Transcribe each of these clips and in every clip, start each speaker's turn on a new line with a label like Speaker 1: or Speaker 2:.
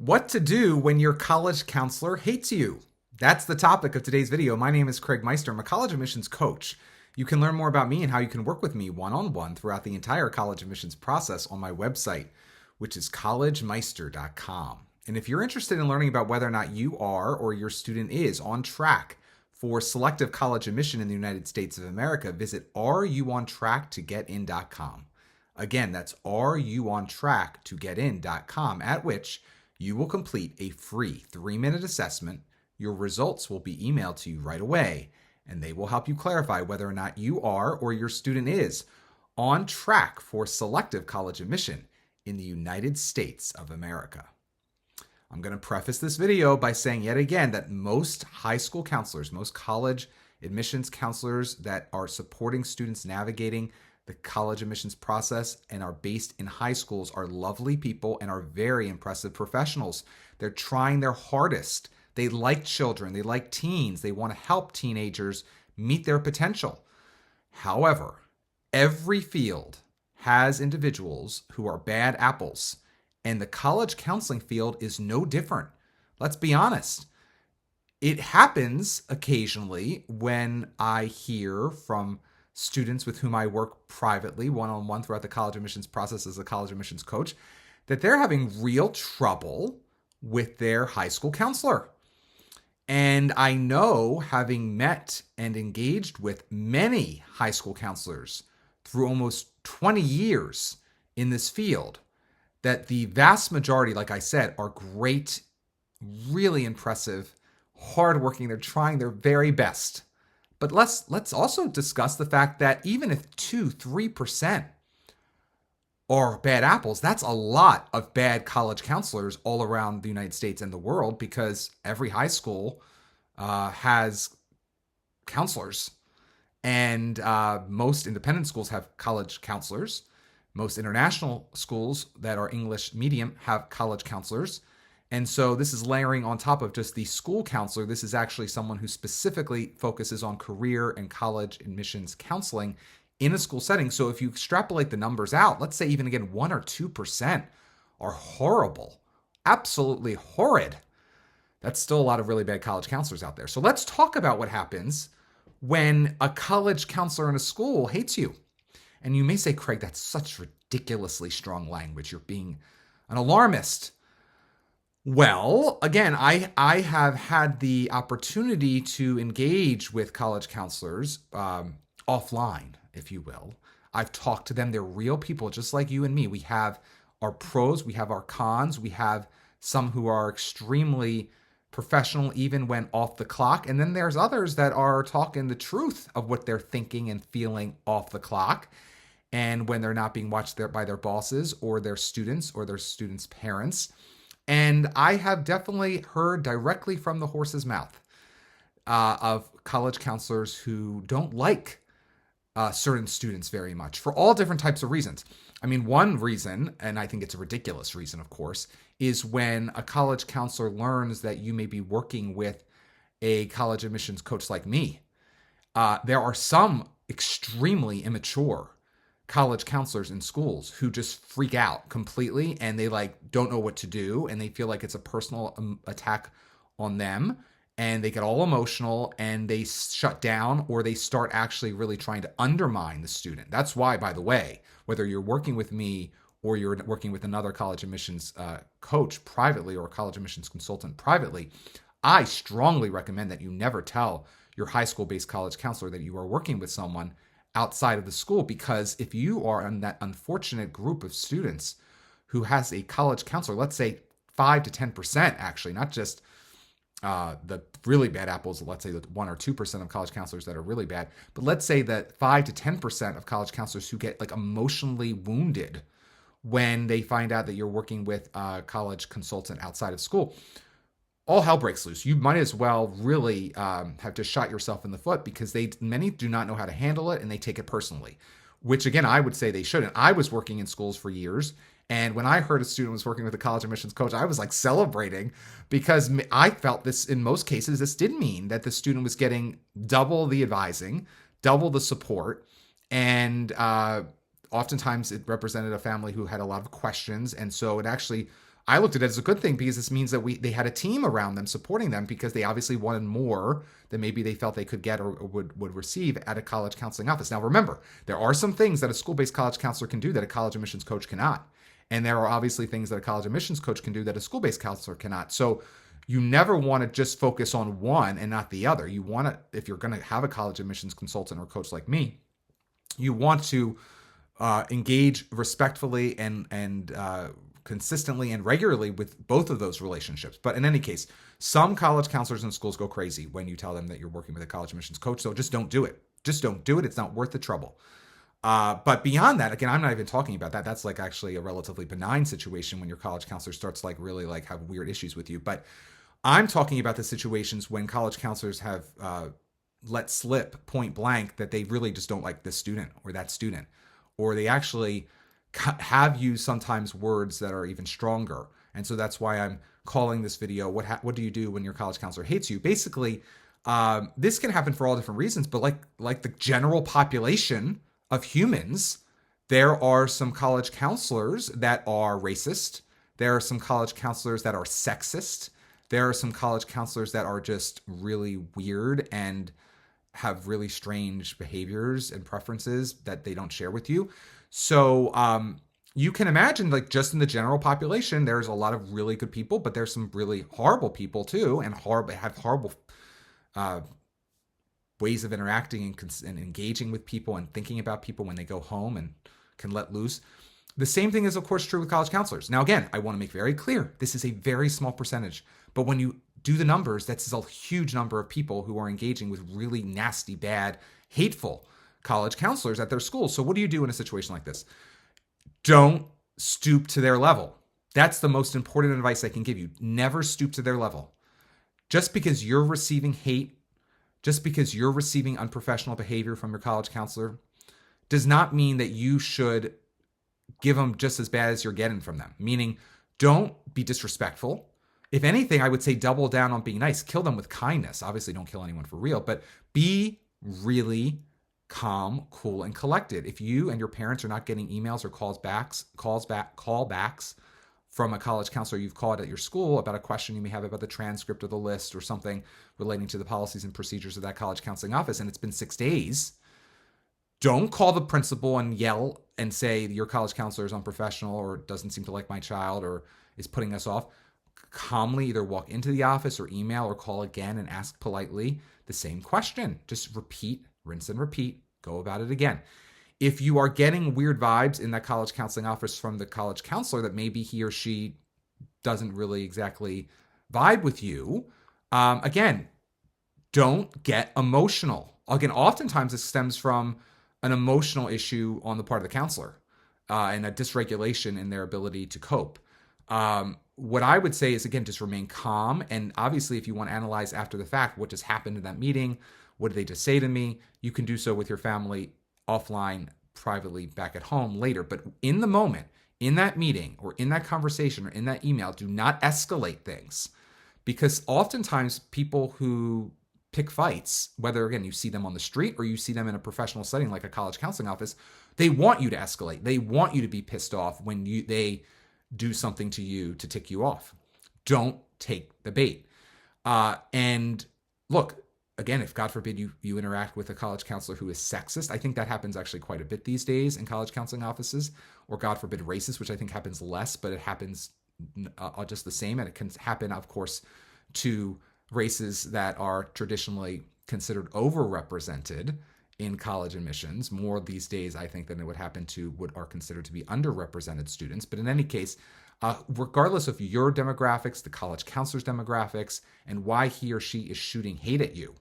Speaker 1: What to do when your college counselor hates you? That's the topic of today's video. My name is Craig Meister. I'm a college admissions coach. You can learn more about me and how you can work with me one-on-one throughout the entire college admissions process on my website, which is collegemeister.com. And if you're interested in learning about whether or not you are or your student is on track for selective college admission in the United States of America, visit areyouontracktogetin.com. Again, that's areyouontracktogetin.com, at which you will complete a free 3-minute assessment. Your results will be emailed to you right away, and they will help you clarify whether or not you are or your student is on track for selective college admission in the United States of America. I'm going to preface this video by saying yet again that most high school counselors, most college admissions counselors that are supporting students navigating the college admissions process and are based in high schools are lovely people and are very impressive professionals. They're trying their hardest. They like children. They like teens. They want to help teenagers meet their potential. However, every field has individuals who are bad apples, and the college counseling field is no different. Let's be honest. It happens occasionally when I hear from students with whom I work privately, one-on-one throughout the college admissions process as a college admissions coach, that they're having real trouble with their high school counselor. And I know, having met and engaged with many high school counselors through almost 20 years in this field, that the vast majority, like I said, are great, really impressive, hardworking. They're trying their very best. But let's also discuss the fact that even if 2-3% are bad apples, that's a lot of bad college counselors all around the United States and the world, because every high school has counselors. And most independent schools have college counselors. Most international schools that are English medium have college counselors. And so this is layering on top of just the school counselor. This is actually someone who specifically focuses on career and college admissions counseling in a school setting. So if you extrapolate the numbers out, let's say even again 1 or 2% are horrible, absolutely horrid. That's still a lot of really bad college counselors out there. So let's talk about what happens when a college counselor in a school hates you. And you may say, Craig, that's such ridiculously strong language. You're being an alarmist. Well, again, I have had the opportunity to engage with college counselors offline, if you will. I've talked to them. They're real people just like you and me. We have our pros, we have our cons, we have some who are extremely professional even when off the clock. And then there's others that are talking the truth of what they're thinking and feeling off the clock, and when they're not being watched by their bosses or their students parents. And I have definitely heard directly from the horse's mouth of college counselors who don't like certain students very much for all different types of reasons. I mean, one reason, and I think it's a ridiculous reason, of course, is when a college counselor learns that you may be working with a college admissions coach like me. There are some extremely immature college counselors in schools who just freak out completely, and they don't know what to do, and they feel like it's a personal attack on them, and they get all emotional and they shut down, or they start actually really trying to undermine the student. That's why, by the way, whether you're working with me or you're working with another college admissions coach privately or a college admissions consultant privately, I strongly recommend that you never tell your high school-based college counselor that you are working with someone outside of the school, because if you are in that unfortunate group of students who has a college counselor, let's say 5 to 10%, actually, not just the really bad apples, let's say the 1 or 2% of college counselors that are really bad, but let's say that 5 to 10% of college counselors who get emotionally wounded when they find out that you're working with a college consultant outside of school, all hell breaks loose. You might as well really have just shot yourself in the foot, because many do not know how to handle it, and they take it personally, which again, I would say they shouldn't. I was working in schools for years, and when I heard a student was working with a college admissions coach, I was celebrating, because I felt this, in most cases, this did mean that the student was getting double the advising, double the support, and oftentimes it represented a family who had a lot of questions, and so it actually I looked at it as a good thing because this means that they had a team around them supporting them because they obviously wanted more than maybe they felt they could get or would receive at a college counseling office. Now, remember, there are some things that a school-based college counselor can do that a college admissions coach cannot. And there are obviously things that a college admissions coach can do that a school-based counselor cannot. So you never want to just focus on one and not the other. You want to, if you're going to have a college admissions consultant or coach like me, you want to engage respectfully and consistently and regularly with both of those relationships. But in any case, some college counselors and schools go crazy when you tell them that you're working with a college admissions coach. So just don't do it. Just don't do it. It's not worth the trouble. But beyond that, again, I'm not even talking about that. That's like actually a relatively benign situation when your college counselor starts like really like have weird issues with you. But I'm talking about the situations when college counselors have let slip point blank that they really just don't like this student or that student, or they actually have used sometimes words that are even stronger. And so that's why I'm calling this video, what do you do when your college counselor hates you? Basically, this can happen for all different reasons, but like the general population of humans, there are some college counselors that are racist. There are some college counselors that are sexist. There are some college counselors that are just really weird and have really strange behaviors and preferences that they don't share with you. So you can imagine, like, just in the general population, there's a lot of really good people, but there's some really horrible people too, and have horrible ways of interacting and engaging with people and thinking about people when they go home and can let loose. The same thing is, of course, true with college counselors. Now, again, I want to make very clear, this is a very small percentage, but when you do the numbers, that's a huge number of people who are engaging with really nasty, bad, hateful college counselors at their schools. So what do you do in a situation like this? Don't stoop to their level. That's the most important advice I can give you. Never stoop to their level. Just because you're receiving hate, just because you're receiving unprofessional behavior from your college counselor, does not mean that you should give them just as bad as you're getting from them. Meaning, don't be disrespectful. If anything, I would say double down on being nice. Kill them with kindness. Obviously, don't kill anyone for real, but be really calm, cool, and collected. If you and your parents are not getting emails or callbacks from a college counselor you've called at your school about a question you may have about the transcript or the list or something relating to the policies and procedures of that college counseling office, and it's been 6 days, don't call the principal and yell and say your college counselor is unprofessional or doesn't seem to like my child or is putting us off. Calmly either walk into the office or email or call again and ask politely the same question. Just repeat, rinse and repeat, go about it again. If you are getting weird vibes in that college counseling office from the college counselor that maybe he or she doesn't really exactly vibe with you, again, don't get emotional. Again, oftentimes this stems from an emotional issue on the part of the counselor and a dysregulation in their ability to cope. What I would say is, again, just remain calm. And obviously, if you want to analyze after the fact, what just happened in that meeting, what did they just say to me, you can do so with your family offline, privately, back at home later. But in the moment, in that meeting or in that conversation or in that email, do not escalate things. Because oftentimes people who pick fights, whether, again, you see them on the street or you see them in a professional setting like a college counseling office, they want you to escalate. They want you to be pissed off when they do something to you to tick you off. Don't take the bait. And look, again, if God forbid you interact with a college counselor who is sexist, I think that happens actually quite a bit these days in college counseling offices, or God forbid racist, which I think happens less, but it happens just the same. And it can happen, of course, to races that are traditionally considered overrepresented in college admissions more these days, I think, than it would happen to what are considered to be underrepresented students. But in any case, regardless of your demographics, the college counselor's demographics, and why he or she is shooting hate at you,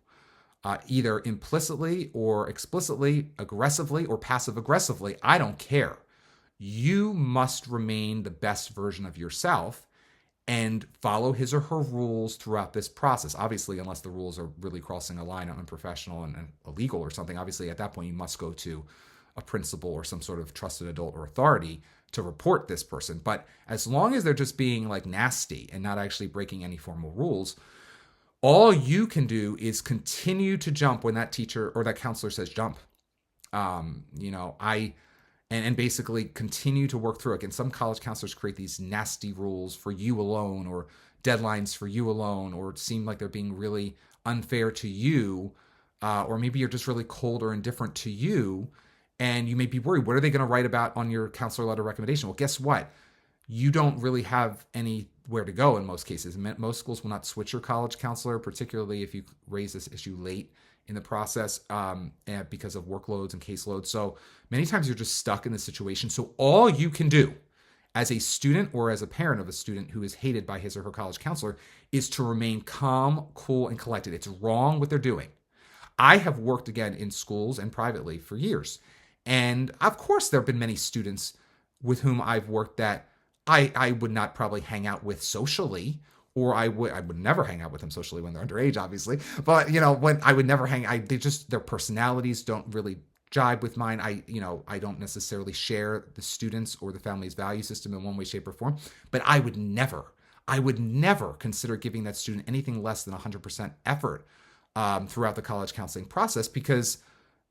Speaker 1: either implicitly or explicitly, aggressively or passive aggressively, I don't care. You must remain the best version of yourself and follow his or her rules throughout this process. Obviously, unless the rules are really crossing a line on unprofessional and illegal or something, obviously at that point you must go to a principal or some sort of trusted adult or authority to report this person. But as long as they're just being like nasty and not actually breaking any formal rules, all you can do is continue to jump when that teacher or that counselor says jump. and basically continue to work through it. Again, some college counselors create these nasty rules for you alone, or deadlines for you alone, or seem like they're being really unfair to you, or maybe you're just really cold or indifferent to you, and you may be worried, what are they going to write about on your counselor letter recommendation? Well, guess what? You don't really have anywhere to go in most cases. Most schools will not switch your college counselor, particularly if you raise this issue late in the process, and because of workloads and caseloads. So many times you're just stuck in this situation. So all you can do as a student or as a parent of a student who is hated by his or her college counselor is to remain calm, cool, and collected. It's wrong what they're doing. I have worked again in schools and privately for years. And of course, there have been many students with whom I've worked that I would not probably hang out with socially, or I would never hang out with them socially when they're underage, obviously. But when I would never their personalities don't really jibe with mine. I don't necessarily share the students or the family's value system in one way, shape, or form. But I would never consider giving that student anything less than 100% effort throughout the college counseling process, because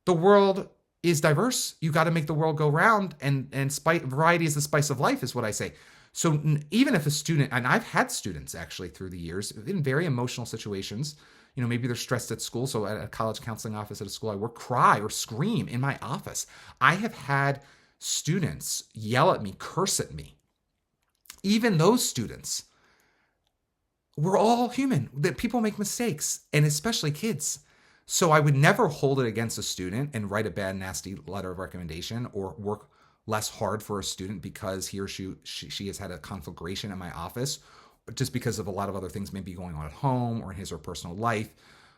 Speaker 1: the world is diverse. You got to make the world go round, and variety is the spice of life, is what I say. So even if a student, and I've had students actually through the years in very emotional situations, maybe they're stressed at school. So at a college counseling office at a school I work, cry or scream in my office. I have had students yell at me, curse at me. Even those students, we're all human. That people make mistakes, and especially kids. So I would never hold it against a student and write a bad, nasty letter of recommendation, or work less hard for a student because he or she has had a conflagration in my office, just because of a lot of other things maybe going on at home or in his or personal life,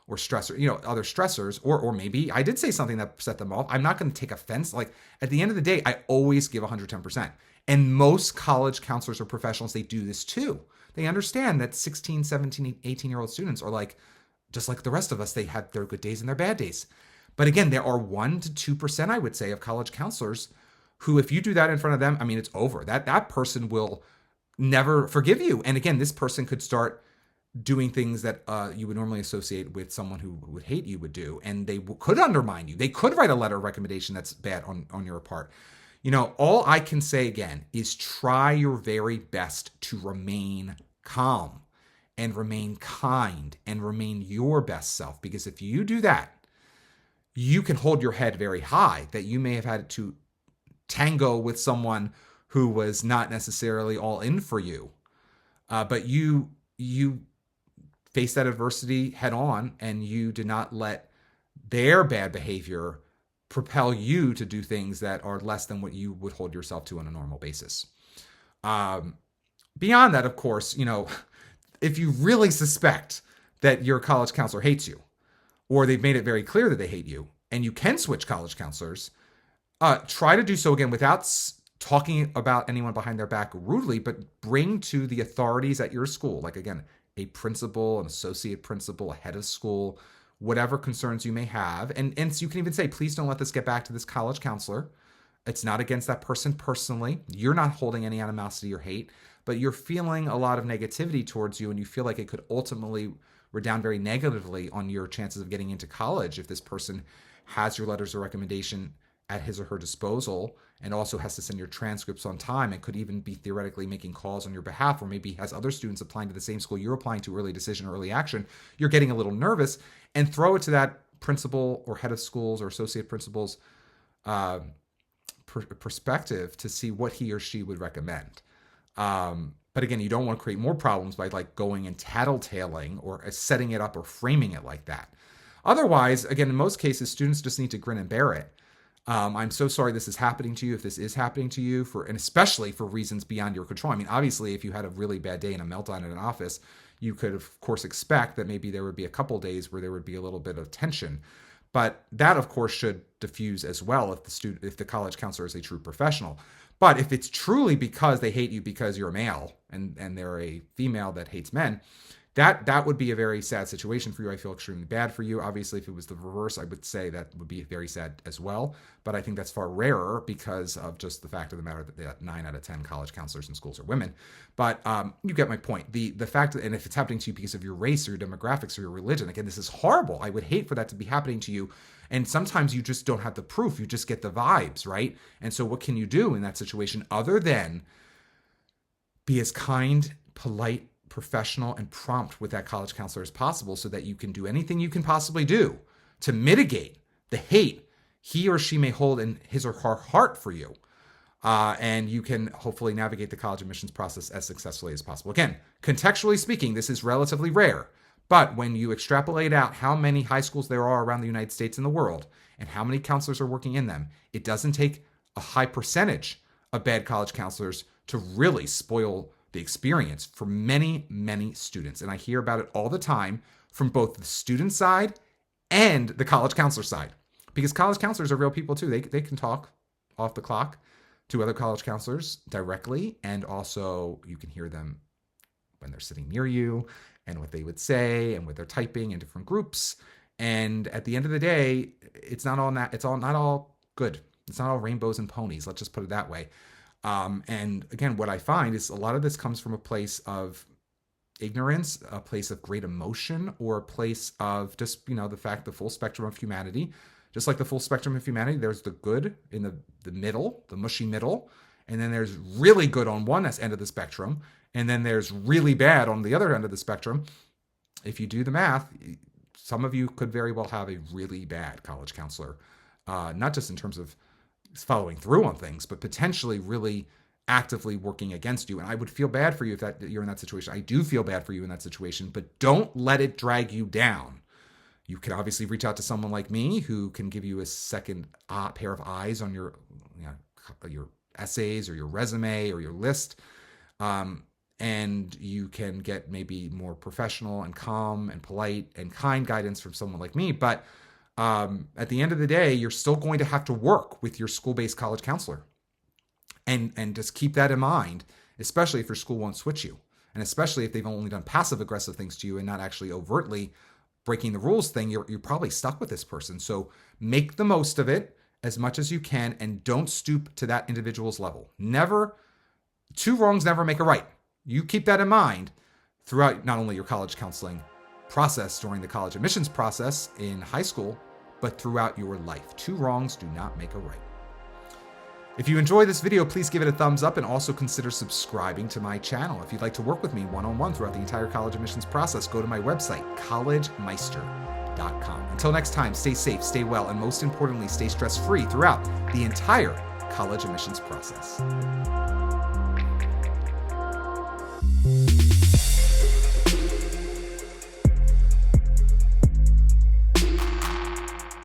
Speaker 1: or stressor, other stressors, or maybe I did say something that set them off. I'm not going to take offense. Like, at the end of the day, I always give 110%. And most college counselors or professionals, they do this too. They understand that 16, 17, 18-year-old students are like, just like the rest of us, they have their good days and their bad days. But again, there are 1% to 2%, I would say, of college counselors who, if you do that in front of them, it's over. That person will never forgive you. And again, this person could start doing things that you would normally associate with someone who would hate you would do. And they could undermine you. They could write a letter of recommendation that's bad on your part. All I can say again is try your very best to remain calm and remain kind and remain your best self. Because if you do that, you can hold your head very high, that you may have had to tango with someone who was not necessarily all in for you. But you faced that adversity head on, and you did not let their bad behavior propel you to do things that are less than what you would hold yourself to on a normal basis. Beyond that, of course, if you really suspect that your college counselor hates you, or they've made it very clear that they hate you, and you can switch college counselors, try to do so again without talking about anyone behind their back rudely, but bring to the authorities at your school, like again, a principal, an associate principal, a head of school, whatever concerns you may have. And so you can even say, please don't let this get back to this college counselor. It's not against that person personally. You're not holding any animosity or hate, but you're feeling a lot of negativity towards you, and you feel like it could ultimately redound very negatively on your chances of getting into college if this person has your letters of recommendation at his or her disposal, and also has to send your transcripts on time, and could even be theoretically making calls on your behalf, or maybe has other students applying to the same school you're applying to, early decision or early action. You're getting a little nervous, and throw it to that principal or head of schools or associate principal's perspective to see what he or she would recommend. But again, you don't want to create more problems by going and tattletaling or setting it up or framing it like that. Otherwise, again, in most cases, students just need to grin and bear it. I'm so sorry this is happening to you, if this is happening to you, and especially for reasons beyond your control. Obviously, if you had a really bad day and a meltdown in an office, you could, of course, expect that maybe there would be a couple days where there would be a little bit of tension. But that, of course, should diffuse as well if the college counselor is a true professional. But if it's truly because they hate you because you're a male and they're a female that hates men, that would be a very sad situation for you. I feel extremely bad for you. Obviously, if it was the reverse, I would say that would be very sad as well. But I think that's far rarer because of just the fact of the matter that 9 out of 10 college counselors in schools are women. But you get my point. The fact that, and if it's happening to you because of your race or your demographics or your religion, again, this is horrible. I would hate for that to be happening to you. And sometimes you just don't have the proof. You just get the vibes, right? And so what can you do in that situation other than be as kind, polite, professional, and prompt with that college counselor as possible so that you can do anything you can possibly do to mitigate the hate he or she may hold in his or her heart for you. And you can hopefully navigate the college admissions process as successfully as possible. Again, contextually speaking, this is relatively rare. But when you extrapolate out how many high schools there are around the United States and the world and how many counselors are working in them, it doesn't take a high percentage of bad college counselors to really spoil the experience for many, many students. And I hear about it all the time from both the student side and the college counselor side. Because college counselors are real people too. They can talk off the clock to other college counselors directly. And also you can hear them when they're sitting near you and what they would say and what they're typing in different groups. And at the end of the day, it's not all not all good. It's not all rainbows and ponies. Let's just put it that way. And again, what I find is a lot of this comes from a place of ignorance, a place of great emotion, or a place of just, the fact, the full spectrum of humanity. Just like the full spectrum of humanity, there's the good in the middle, the mushy middle, and then there's really good on one end of the spectrum, and then there's really bad on the other end of the spectrum. If you do the math, some of you could very well have a really bad college counselor, not just in terms of following through on things, but potentially really actively working against you. And I would feel bad for you if you're in that situation. I do feel bad for you in that situation, but don't let it drag you down. You can obviously reach out to someone like me who can give you a second pair of eyes on your essays or your resume or your list. And you can get maybe more professional and calm and polite and kind guidance from someone like me. But at the end of the day, you're still going to have to work with your school-based college counselor. And just keep that in mind, especially if your school won't switch you. And especially if they've only done passive-aggressive things to you and not actually overtly breaking the rules thing, you're probably stuck with this person. So make the most of it as much as you can and don't stoop to that individual's level. Never, 2 wrongs never make a right. You keep that in mind throughout not only your college counseling process during the college admissions process in high school, but throughout your life. 2 wrongs do not make a right. If you enjoy this video, please give it a thumbs up and also consider subscribing to my channel. If you'd like to work with me one-on-one throughout the entire college admissions process, go to my website, collegemeister.com. Until next time, stay safe, stay well, and most importantly, stay stress-free throughout the entire college admissions process.